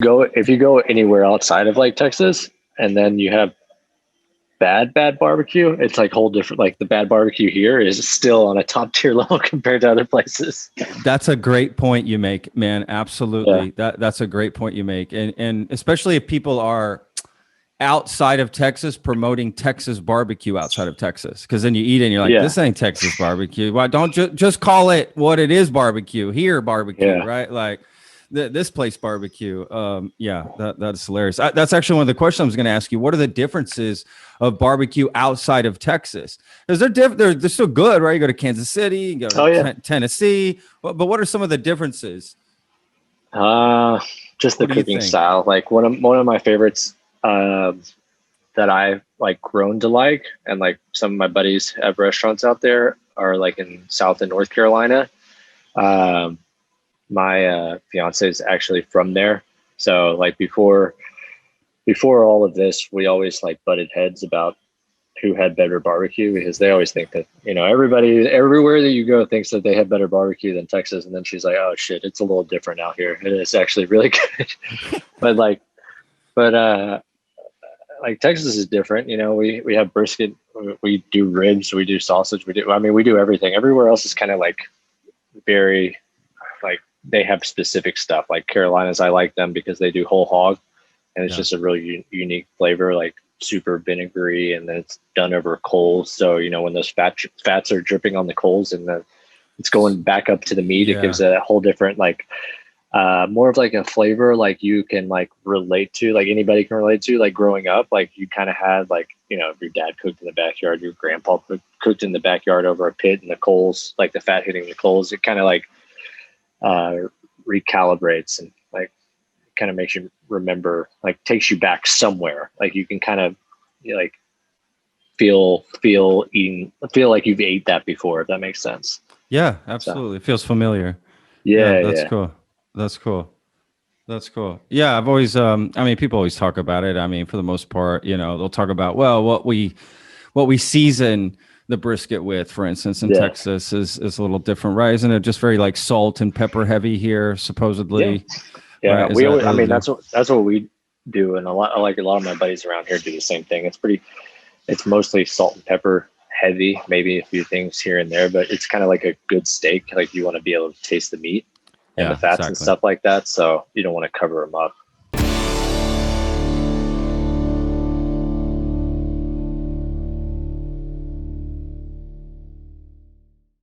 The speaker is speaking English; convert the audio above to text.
if you go anywhere outside of like Texas, and then you have bad barbecue, it's like whole different. Like the bad barbecue here is still on a top tier level compared to other places. That's a great point you make, man. Absolutely. That's a great point you make. And especially if people are outside of Texas promoting Texas barbecue outside of Texas. Cause then you eat it and you're like, this ain't Texas barbecue. Why don't you just call it what it is, barbecue here, barbecue, right? Like this place barbecue. That's hilarious. That's actually one of the questions I was going to ask you. What are the differences of barbecue outside of Texas? Because they're still good, right? You go to Kansas City, you go to Tennessee, but what are some of the differences? Just the cooking style. Like one of my favorites that I've like grown to like, and like some of my buddies have restaurants out there, are like in South and North Carolina. My fiance is actually from there, so like before all of this, we always like butted heads about who had better barbecue, because they always think that, you know, everybody everywhere that you go thinks that they have better barbecue than Texas, and then she's like, oh shit, it's a little different out here. It is actually really good. but Texas is different. You know, we have brisket, we do ribs, we do sausage, we do everything. Everywhere else is kind of like very, like, they have specific stuff. Like Carolinas, I like them because they do whole hog, and it's just a really unique flavor, like super vinegary, and then it's done over coals. So, you know, when those fats are dripping on the coals and it's going back up to the meat, it gives it a whole different, like, more of like a flavor, like you can like relate to, like anybody can relate to. Like growing up, like you kind of had, like, you know, if your dad cooked in the backyard, your grandpa cooked in the backyard over a pit, and the coals, like the fat hitting the coals, it kind of like recalibrates, and like kind of makes you remember, like takes you back somewhere. Like you can kind of, you know, like feel like you've ate that before, if that makes sense. Yeah, absolutely. It feels familiar. Cool. That's cool. Yeah, I've always, I mean, people always talk about it. I mean, for the most part, you know, they'll talk about, well, what we season the brisket with, for instance, in Texas is a little different, right? Isn't it just very like salt and pepper heavy here, supposedly? Yeah. Right? That's what we do. And a lot of my buddies around here do the same thing. It's mostly salt and pepper heavy, maybe a few things here and there, but it's kind of like a good steak. Like you want to be able to taste the meat and the fats and stuff like that. So you don't want to cover them up.